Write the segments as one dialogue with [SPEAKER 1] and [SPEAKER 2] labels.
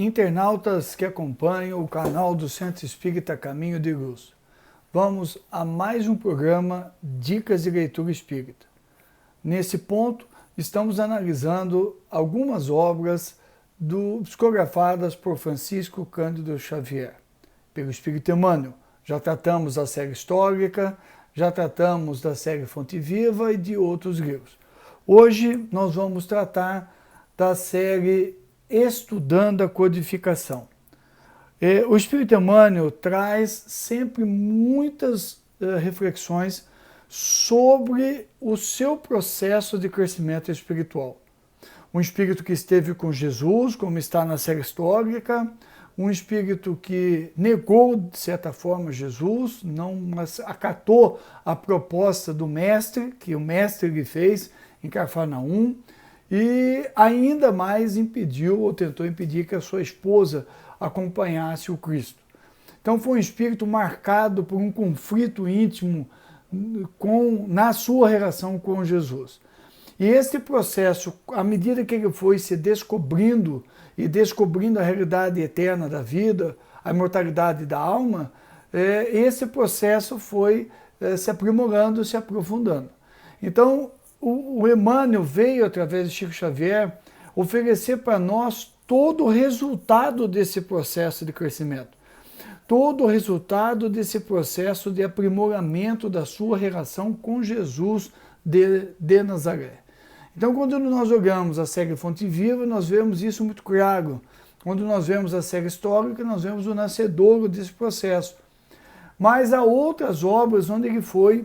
[SPEAKER 1] internautas que acompanham o canal do Centro Espírita Caminho de Luz. Vamos a mais um programa Dicas de Leitura Espírita. Nesse ponto, estamos analisando algumas obras psicografadas por Francisco Cândido Xavier, pelo Espírito Emmanuel. Já tratamos da série histórica, já tratamos da série Fonte Viva e de outros livros. Hoje nós vamos tratar da série Estudando a Codificação. O Espírito Emmanuel traz sempre muitas reflexões sobre o seu processo de crescimento espiritual. Um espírito que esteve com Jesus, como está na série histórica, um espírito que negou, de certa forma, Jesus, não acatou a proposta do mestre, que o mestre lhe fez em Cafarnaum, e ainda mais impediu, ou tentou impedir, que a sua esposa acompanhasse o Cristo. Então foi um espírito marcado por um conflito íntimo na sua relação com Jesus. E esse processo, à medida que ele foi se descobrindo e descobrindo a realidade eterna da vida, a imortalidade da alma, esse processo foi se aprimorando, se aprofundando. Então, o Emmanuel veio, através de Chico Xavier, oferecer para nós todo o resultado desse processo de crescimento, todo o resultado desse processo de aprimoramento da sua relação com Jesus de Nazaré. Então, quando nós olhamos a série Fonte Viva, nós vemos isso muito claro. Quando nós vemos a série histórica, nós vemos o nascedouro desse processo. Mas há outras obras onde ele foi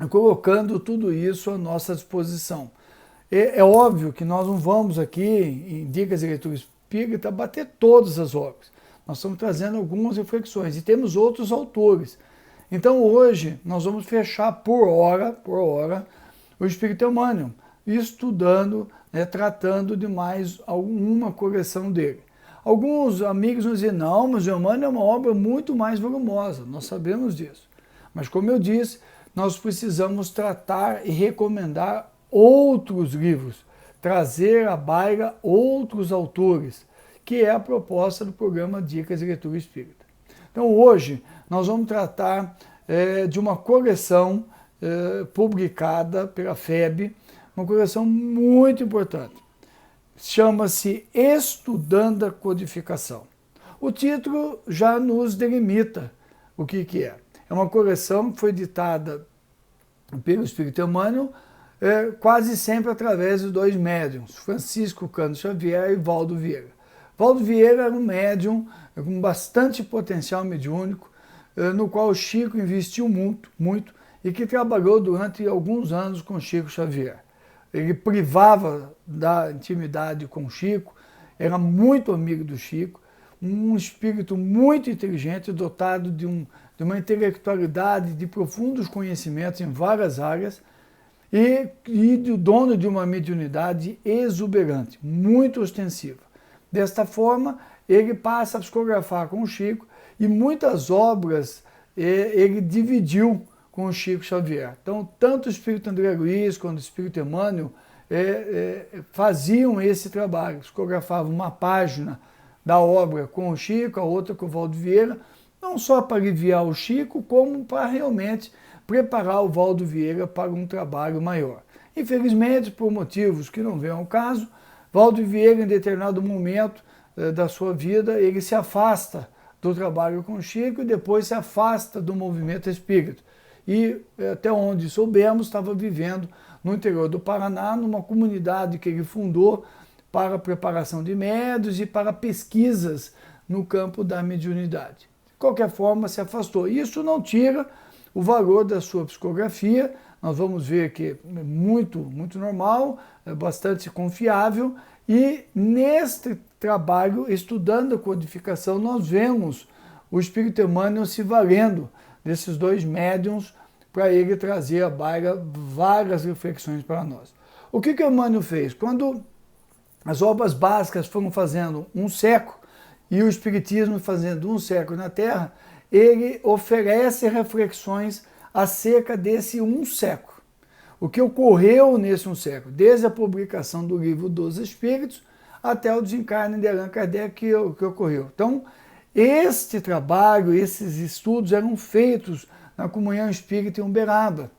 [SPEAKER 1] colocando tudo isso à nossa disposição. É óbvio que nós não vamos aqui, em Dicas de Leitura Espírita, bater todas as obras. Nós estamos trazendo algumas reflexões e temos outros autores. Então hoje nós vamos fechar por hora, o Espírito Emmanuel, estudando, tratando de mais alguma correção dele. Alguns amigos nos dizem, não, mas o Emmanuel é uma obra muito mais volumosa, nós sabemos disso. Mas como eu disse, nós precisamos tratar e recomendar outros livros, trazer à baila outros autores, que é a proposta do programa Dicas de Leitura Espírita. Então hoje nós vamos tratar de uma coleção publicada pela FEB, uma coleção muito importante. Chama-se Estudando a Codificação. O título já nos delimita o que é. É uma coleção que foi ditada pelo Espírito Emmanuel, quase sempre através de dois médiuns, Francisco Cândido Xavier e Valdo Vieira. Valdo Vieira era um médium com bastante potencial mediúnico, no qual o Chico investiu muito e que trabalhou durante alguns anos com Chico Xavier. Ele privava da intimidade com o Chico, era muito amigo do Chico, um espírito muito inteligente, dotado de uma intelectualidade, de profundos conhecimentos em várias áreas e dono de uma mediunidade exuberante, muito ostensiva. Desta forma, ele passa a psicografar com o Chico e muitas obras ele dividiu com o Chico Xavier. Então, tanto o Espírito André Luiz quanto o Espírito Emmanuel faziam esse trabalho, psicografavam uma página da obra com o Chico, a outra com o Valdo Vieira, não só para aliviar o Chico, como para realmente preparar o Valdo Vieira para um trabalho maior. Infelizmente, por motivos que não vêm ao caso, Valdo Vieira, em determinado momento da sua vida, ele se afasta do trabalho com o Chico e depois se afasta do movimento espírita. E, até onde soubemos, estava vivendo no interior do Paraná, numa comunidade que ele fundou para a preparação de médiuns e para pesquisas no campo da mediunidade. De qualquer forma, se afastou. Isso não tira o valor da sua psicografia, nós vamos ver que é muito normal, bastante confiável, e neste trabalho, estudando a codificação, nós vemos o Espírito Emmanuel se valendo desses dois médiuns para ele trazer à baila várias reflexões para nós. O que o Emmanuel fez? Quando as obras básicas foram fazendo um século e o Espiritismo fazendo um século na Terra, ele oferece reflexões acerca desse um século. O que ocorreu nesse um século, desde a publicação do Livro dos Espíritos até o desencarne de Allan Kardec que ocorreu. Então, este trabalho, esses estudos eram feitos na Comunhão Espírita em Uberaba.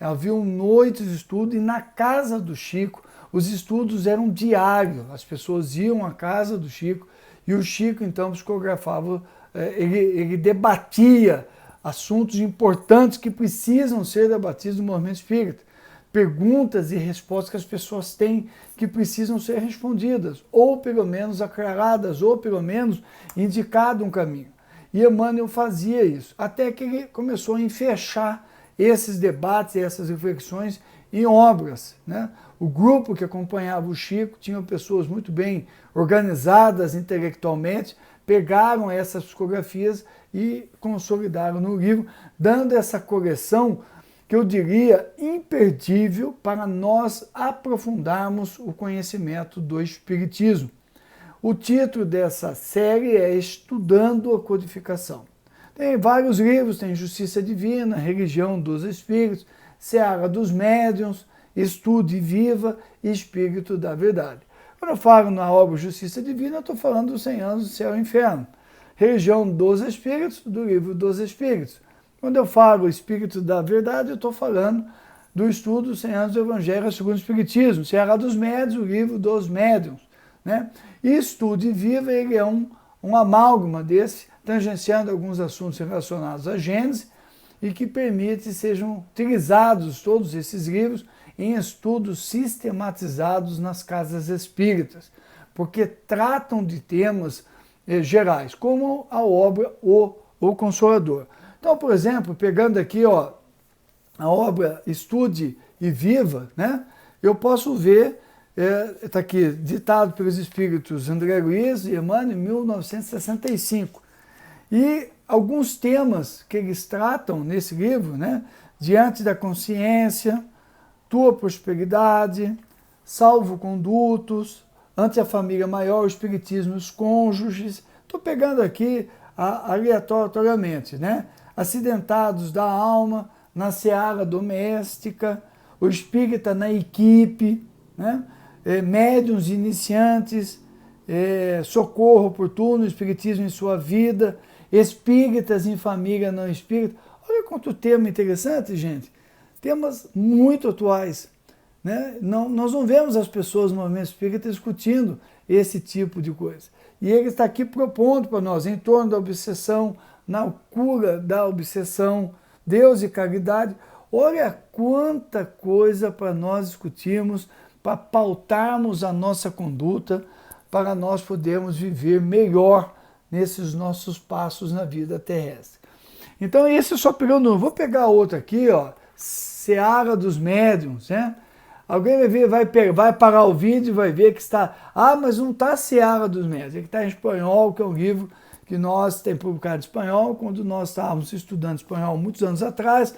[SPEAKER 1] Haviam noites de estudo e na casa do Chico os estudos eram diários. As pessoas iam à casa do Chico e o Chico então psicografava, ele debatia assuntos importantes que precisam ser debatidos no movimento espírita. Perguntas e respostas que as pessoas têm que precisam ser respondidas, ou pelo menos aclaradas, ou pelo menos indicado um caminho. E Emmanuel fazia isso, até que ele começou a enfechar esses debates e essas reflexões em obras, né? O grupo que acompanhava o Chico tinham pessoas muito bem organizadas intelectualmente, pegaram essas psicografias e consolidaram no livro, dando essa coleção que eu diria imperdível para nós aprofundarmos o conhecimento do Espiritismo. O título dessa série é Estudando a Codificação. Tem vários livros, tem Justiça Divina, Religião dos Espíritos, Seara dos Médiuns, Estude e Viva e Espírito da Verdade. Quando eu falo na obra Justiça Divina, eu estou falando dos 100 anos do Céu e Inferno. Religião dos Espíritos, do Livro dos Espíritos. Quando eu falo Espírito da Verdade, eu estou falando do estudo dos 100 anos do Evangelho segundo o Espiritismo, Seara dos Médiuns, o Livro dos Médiuns, né? E Estude e Viva, ele é um amálgama desse, tangenciando alguns assuntos relacionados à Gênese e que permite que sejam utilizados todos esses livros em estudos sistematizados nas casas espíritas, porque tratam de temas gerais, como a obra O Consolador. Então, por exemplo, pegando aqui a obra Estude e Viva, né? Eu posso ver, está aqui, ditado pelos espíritos André Luiz e Emmanuel em 1965. E alguns temas que eles tratam nesse livro, né? Diante da consciência, tua prosperidade, salvo-condutos, ante a família maior, o espiritismo e os cônjuges. Estou pegando aqui aleatoriamente, né? Acidentados da alma, na seara doméstica, o espírita na equipe, né? Médiuns iniciantes, socorro oportuno, espiritismo em sua vida, espíritas em família não espírita. Olha quanto tema interessante, gente. Temas muito atuais, né? Nós não vemos as pessoas no movimento espírita discutindo esse tipo de coisa. E ele está aqui propondo para nós, em torno da obsessão, na cura da obsessão, Deus e caridade. Olha quanta coisa para nós discutirmos, para pautarmos a nossa conduta, para nós podermos viver melhor nesses nossos passos na vida terrestre. Então esse eu só pegando um, vou pegar outro aqui, Seara dos Médiuns, né? Alguém vai ver, vai parar o vídeo e vai ver que está, mas não está Seara dos Médiuns, é que está em espanhol, que é um livro que nós temos publicado em espanhol. Quando nós estávamos estudando espanhol muitos anos atrás,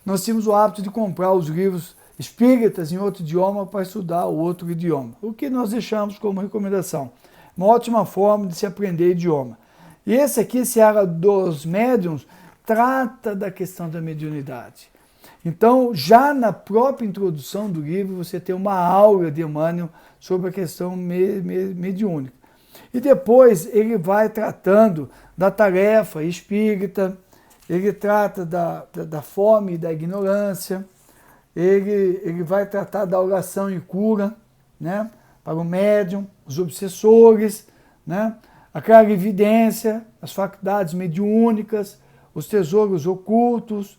[SPEAKER 1] nós tínhamos o hábito de comprar os livros espíritas em outro idioma para estudar o outro idioma, o que nós deixamos como recomendação. Uma ótima forma de se aprender idioma. E esse aqui, Seara dos Médiuns, trata da questão da mediunidade. Então, já na própria introdução do livro, você tem uma aula de Emmanuel sobre a questão mediúnica. E depois ele vai tratando da tarefa espírita, ele trata da fome e da ignorância, ele vai tratar da oração e cura, né, para o médium, os obsessores, né, a clarividência, as faculdades mediúnicas, os tesouros ocultos,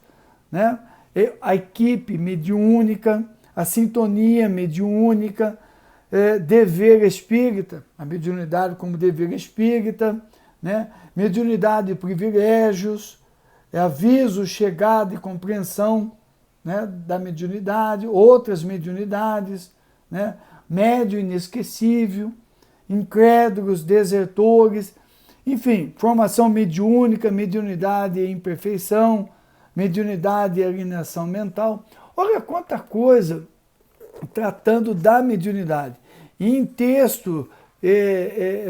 [SPEAKER 1] né, a equipe mediúnica, a sintonia mediúnica, dever espírita, a mediunidade como dever espírita, né, mediunidade e privilégios, aviso, chegada e compreensão, né, da mediunidade, outras mediunidades, né, médio inesquecível, incrédulos, desertores, enfim, formação mediúnica, mediunidade e imperfeição, mediunidade e alienação mental. Olha quanta coisa tratando da mediunidade. E em texto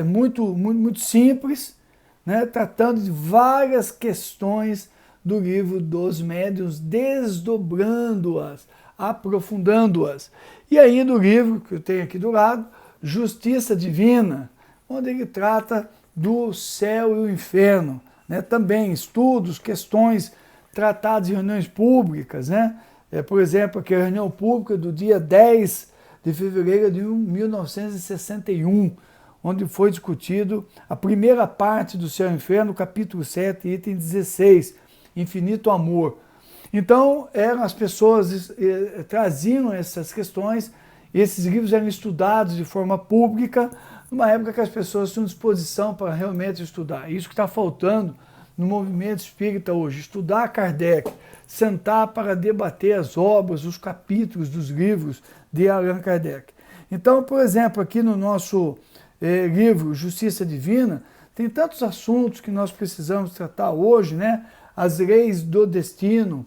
[SPEAKER 1] muito simples, né, tratando de várias questões do livro dos médiuns, desdobrando-as, aprofundando-as. E ainda o livro que eu tenho aqui do lado, Justiça Divina, onde ele trata do céu e o inferno, né? Também estudos, questões tratadas em reuniões públicas, né? Por exemplo, aqui a reunião pública do dia 10 de fevereiro de 1961, onde foi discutido a primeira parte do Céu e Inferno, capítulo 7, item 16, Infinito Amor. Então, as pessoas traziam essas questões, esses livros eram estudados de forma pública, numa época que as pessoas tinham disposição para realmente estudar. Isso que está faltando no movimento espírita hoje, estudar Kardec, sentar para debater as obras, os capítulos dos livros de Allan Kardec. Então, por exemplo, aqui no nosso livro Justiça Divina, tem tantos assuntos que nós precisamos tratar hoje, né? As leis do destino,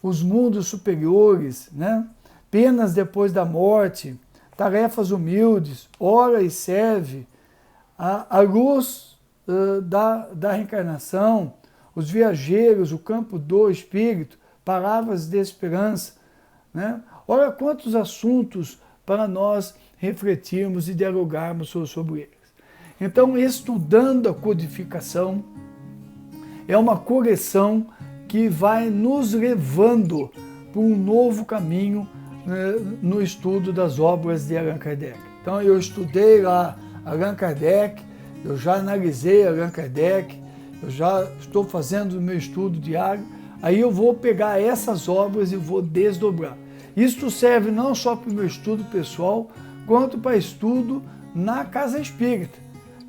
[SPEAKER 1] os mundos superiores, né? Penas depois da morte, tarefas humildes, ora e serve, a luz da reencarnação, os viajeiros, o campo do espírito, palavras de esperança, né? Olha quantos assuntos para nós refletirmos e dialogarmos sobre eles. Então, estudando a codificação, é uma correção que vai nos levando para um novo caminho, né, no estudo das obras de Allan Kardec. Então, eu estudei lá Allan Kardec, eu já analisei Allan Kardec, eu já estou fazendo o meu estudo diário, aí eu vou pegar essas obras e vou desdobrar. Isto serve não só para o meu estudo pessoal, quanto para estudo na casa espírita.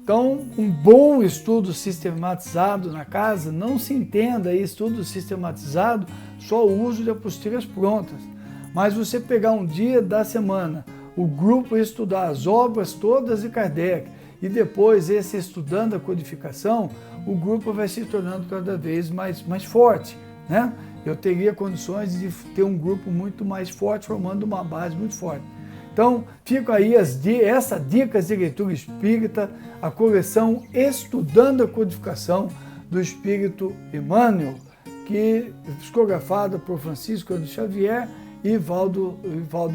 [SPEAKER 1] Então, um bom estudo sistematizado na casa, não se entenda aí estudo sistematizado só o uso de apostilas prontas, mas você pegar um dia da semana, o grupo estudar as obras todas de Kardec e depois esse estudando a codificação, o grupo vai se tornando cada vez mais forte, né? Eu teria condições de ter um grupo muito mais forte, formando uma base muito forte. Então, fico aí essas dicas de leitura espírita, a coleção Estudando a Codificação do Espírito Emmanuel, que psicografada por Francisco de Xavier e Valdo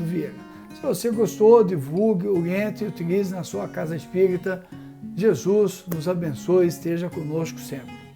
[SPEAKER 1] Vieira. Se você gostou, divulgue, oriente e utilize na sua casa espírita. Jesus nos abençoe e esteja conosco sempre.